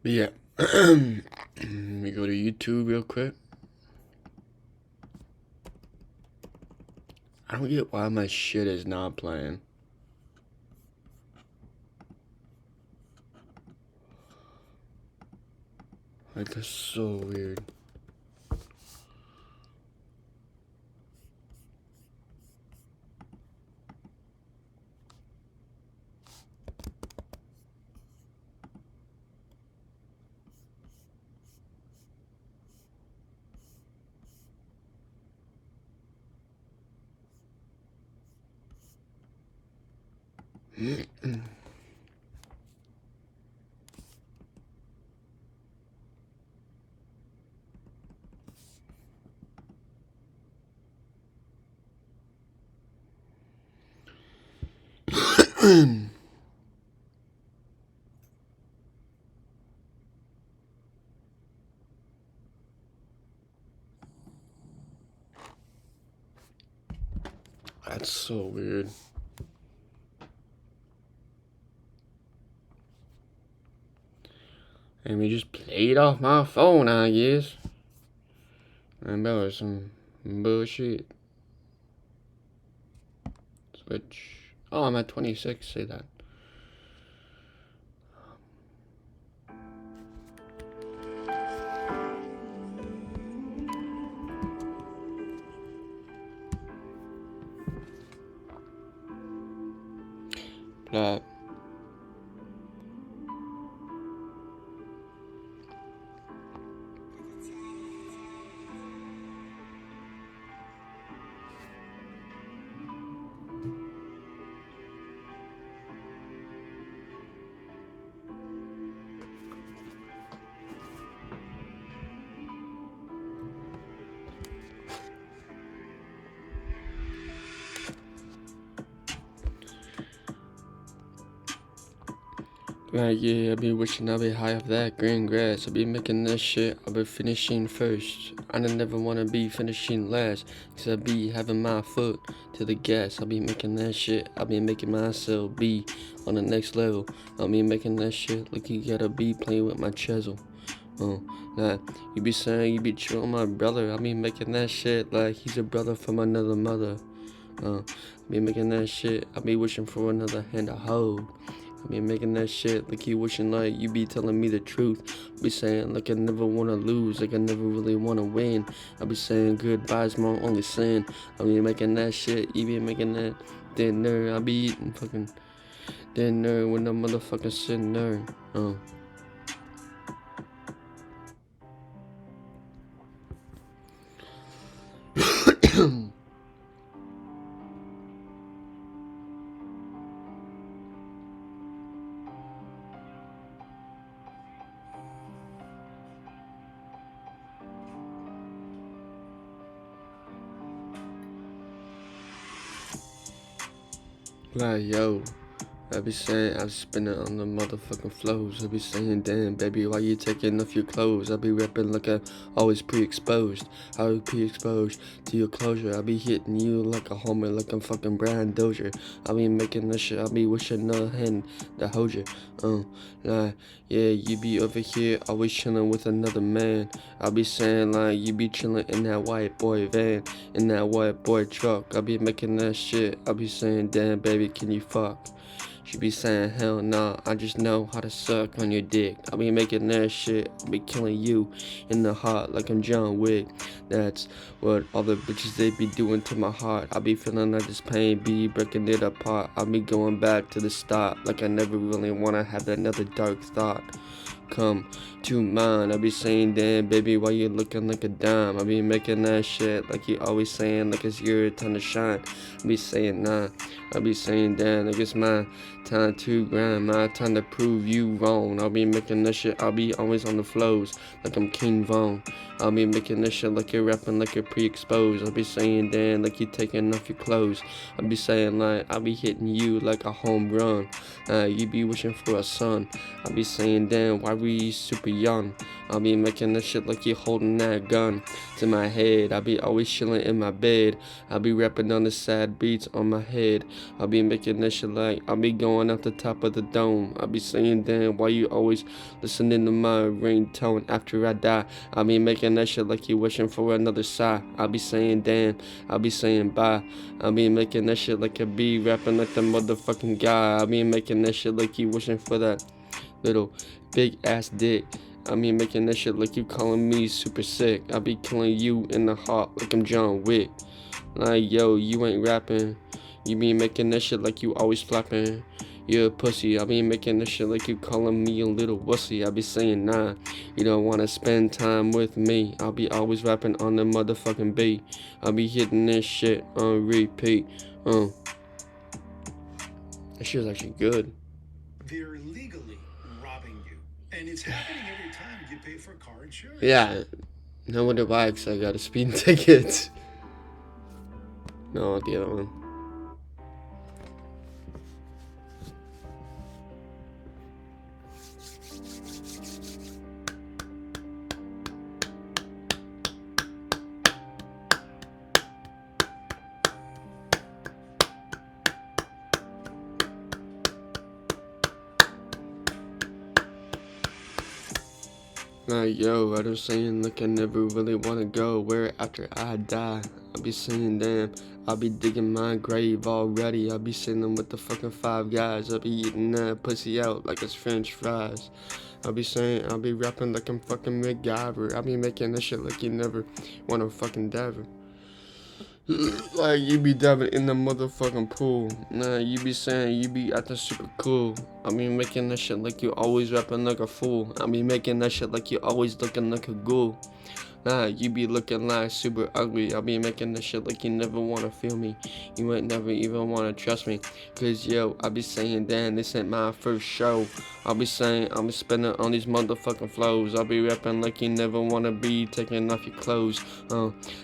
Yeah. Let me go to YouTube real quick. I don't get why my shit is not playing. Like, that's so weird. That's so weird. And we just played off my phone, I guess. And that was some bullshit. Switch. Oh, I'm at 26, say that. But yeah, I be wishing I be high off that green grass. I be making that shit, I be finishing first. I never wanna be finishing last, cause I be having my foot to the gas. I be making that shit, I be making myself be on the next level. I be making that shit like you gotta be playing with my chisel. Nah, you be saying you be chillin' my brother. I be making that shit like he's a brother from another mother. I be making that shit, I be wishing for another hand to hold. I be making that shit like you wishing like you be telling me the truth. I be saying like I never wanna lose, like I never really wanna win. I be saying goodbye's my only sin. I be making that shit, you be making that dinner. I be eating fucking dinner when the motherfucking sitting there. Like, yo, I be saying, I be spinning on the motherfucking flows. I be saying, damn, baby, why you taking off your clothes? I be rapping like I'm always pre-exposed. I be pre-exposed to your closure. I be hitting you like a homer, like I'm fucking Brian Dozier. I be making this shit, I be wishing a hand to hold you. Like, yeah, you be over here always chilling with another man. I be saying, like, you be chilling in that white boy van, in that white boy truck. I be making that shit. I be saying, damn, baby, can you fuck? She be saying, hell nah, I just know how to suck on your dick. I be making that shit, I be killing you in the heart like I'm John Wick. That's what all the bitches they be doing to my heart. I be feeling like this pain, be breaking it apart. I be going back to the start, like I never really wanna have another dark thought come to mind. I be saying, damn, baby, why you looking like a dime? I be making that shit like you always saying, like it's your time to shine. I be saying, nah. I be saying, damn, like it's my time to grind, my time to prove you wrong. I'll be making that shit, I'll be always on the flows, like I'm King Von. I'll be making this shit like you're rapping like you're pre-exposed. I'll be saying, damn, like you taking off your clothes. I'll be saying, like, I'll be hitting you like a home run. You be wishing for a son. I'll be saying, damn, why we we super young. I'll be making that shit like you holding that gun to my head. I'll be always chilling in my bed. I'll be rapping on the sad beats on my head. I'll be making that shit like I'll be going out the top of the dome. I'll be saying, damn, why you always listening to my ringtone after I die? I'll be making that shit like you wishing for another sigh. I'll be saying, damn, I'll be saying bye. I'll be making that shit like I be rapping like the motherfucking guy. I'll be making that shit like you wishing for that little big ass dick. I mean making that shit like you calling me super sick. I be killing you in the heart like I'm John Wick. Like yo, you ain't rapping. You be making that shit like you always flapping. You're a pussy. I be making that shit like you calling me a little wussy. I be saying nah, you don't wanna spend time with me. I'll be always rapping on the motherfucking beat. I'll be hitting this shit on repeat. That shit was actually good. They're legally robbing you, and it's happening every time you pay for car insurance. Yeah, no wonder why, because I got a speeding ticket. No, the other one. Like yo, I was saying like I never really wanna go where after I die. I'll be saying damn, I'll be digging my grave already. I'll be sitting with the fucking 5 guys. I'll be eating that pussy out like it's French fries. I'll be saying, I'll be rapping like I'm fucking MacGyver. I'll be making that shit like you never wanna fucking dive. Like you be diving in the motherfucking pool. Nah, you be saying you be acting super cool. I be making that shit like you always rapping like a fool. I be making that shit like you always looking like a ghoul. Nah, you be looking like super ugly. I'll be making this shit like you never wanna feel me. You ain't never even wanna trust me. Cause yo, I be saying damn, this ain't my first show. I'll be saying I'll be spinning on these motherfucking flows. I'll be rapping like you never wanna be taking off your clothes.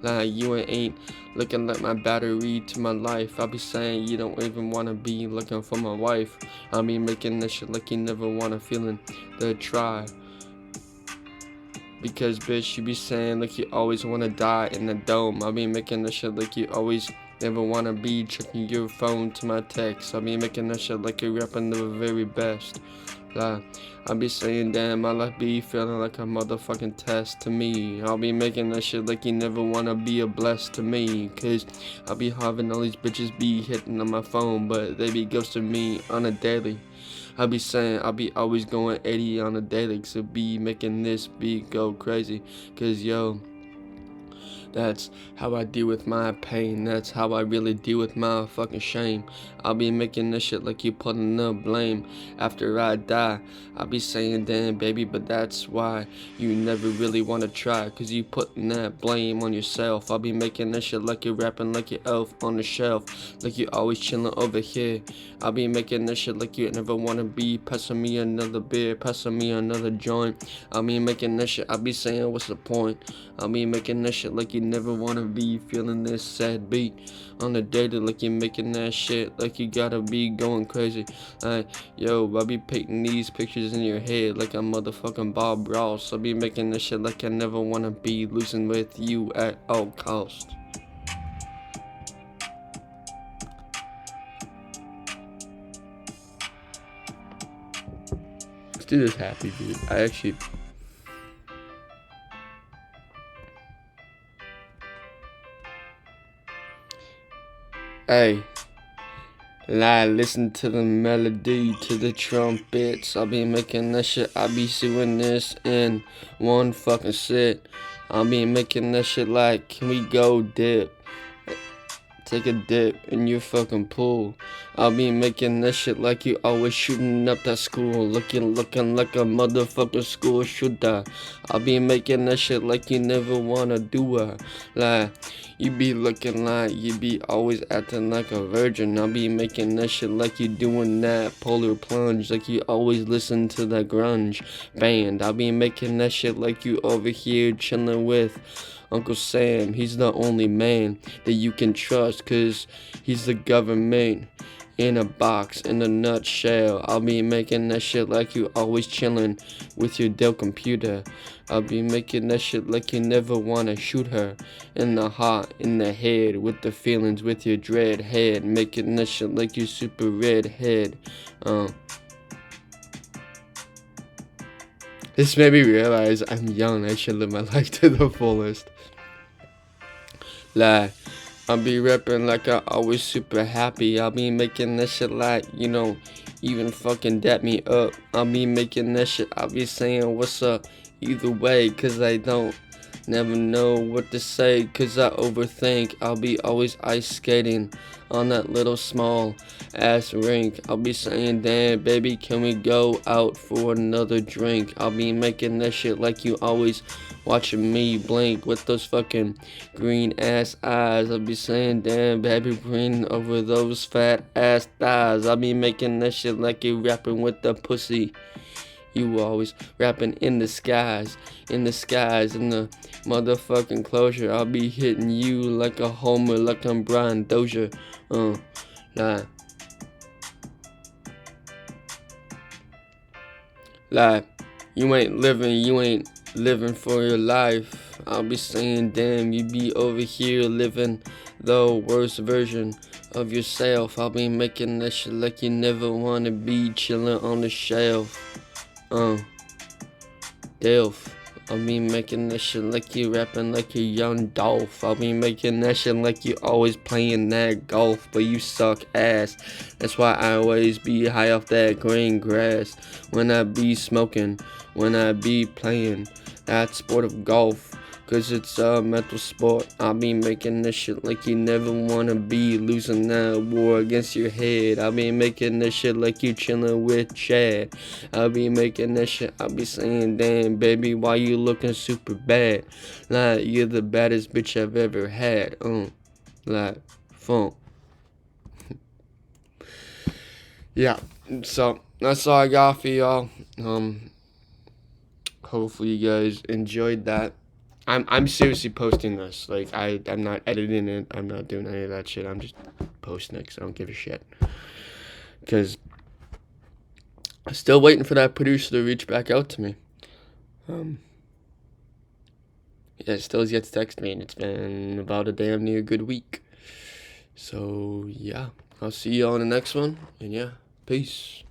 Like you ain't looking like my battery to my life. I'll be saying you don't even wanna be looking for my wife. I'll be making this shit like you never wanna feeling the try. Because bitch, you be saying like you always wanna die in the dome. I be making that shit like you always never wanna be checking your phone to my text. I be making that shit like you're rapping the very best. Like, I be saying damn, I like be feeling like a motherfucking test to me. I'll be making that shit like you never wanna be a blessed to me. Cause I'll be having all these bitches be hitting on my phone, but they be ghosting me on a daily. I be saying I'll be always going 80 on a daily, so be making this beat go crazy. Cause yo, that's how I deal with my pain. That's how I really deal with my fucking shame. I'll be making this shit like you putting the blame after I die. I'll be saying damn baby, but that's why you never really wanna try, cause you putting that blame on yourself. I'll be making this shit like you're rapping like your elf on the shelf, like you always chilling over here. I'll be making this shit like you never wanna be passing me another beer, passing me another joint. I'll be making this shit, I'll be saying what's the point. I'll be making this shit like you never wanna be feeling this sad beat on the daily, like you making that shit like you gotta be going crazy. Like yo, I'll be painting these pictures in your head like I'm motherfucking Bob Ross. I'll be making this shit like I never wanna be losing with you at all costs. Let's do this happy beat. I actually hey, listen to the melody, to the trumpets. I'll be making that shit, I'll be doing this in one fucking sit. I'll be making that shit like, can we go dip? Take a dip in your fucking pool. I'll be making that shit like you always shooting up that school, looking like a motherfucking school shooter. I'll be making that shit like you never wanna do it. Like you be looking like you be always acting like a virgin. I'll be making that shit like you doing that polar plunge, like you always listen to that grunge band. I'll be making that shit like you over here chilling with Uncle Sam. He's the only man that you can trust, cause he's the government in a box, in a nutshell. I'll be making that shit like you always chillin' with your Dell computer. I'll be making that shit like you never wanna shoot her in the heart, in the head, with the feelings, with your dread head. Making that shit like you super red head. This made me realize I'm young. I should live my life to the fullest. Like, I'll be rapping like I always super happy. I'll be making that shit like, even fucking dap me up. I'll be making that shit. I'll be saying what's up either way, cause I don't never know what to say, cause I overthink. I'll be always ice skating on that little small ass rink. I'll be saying, damn baby, can we go out for another drink? I'll be making that shit like you always watching me blink with those fucking green ass eyes. I'll be saying, damn baby, bring over those fat ass thighs. I'll be making that shit like you rapping with the pussy. You always rapping in the skies, in the motherfucking closure. I'll be hitting you like a homer, like I'm Brian Dozier. Like, you ain't living for your life. I'll be saying, damn, you be over here living the worst version of yourself. I'll be making that shit like you never wanna be chilling on the shelf. Delph. I'll be making that shit like you rapping like a young Dolph. I'll be making that shit like you always playing that golf, but you suck ass. That's why I always be high off that green grass. When I be smoking, when I be playing that sport of golf. Cause it's a mental sport. I'll be making this shit like you never wanna be losing that war against your head. I'll be making this shit like you chilling with Chad. I'll be making this shit, I'll be saying, damn baby, why you looking super bad? Like, you're the baddest bitch I've ever had. Like, funk. Yeah, so that's all I got for y'all. Hopefully you guys enjoyed that. I'm seriously posting this. Like, I'm not editing it. I'm not doing any of that shit. I'm just posting it because I don't give a shit. Because I'm still waiting for that producer to reach back out to me. Yeah, still has yet to text me, and it's been about a damn near good week. So, yeah. I'll see you on the next one. And yeah, peace.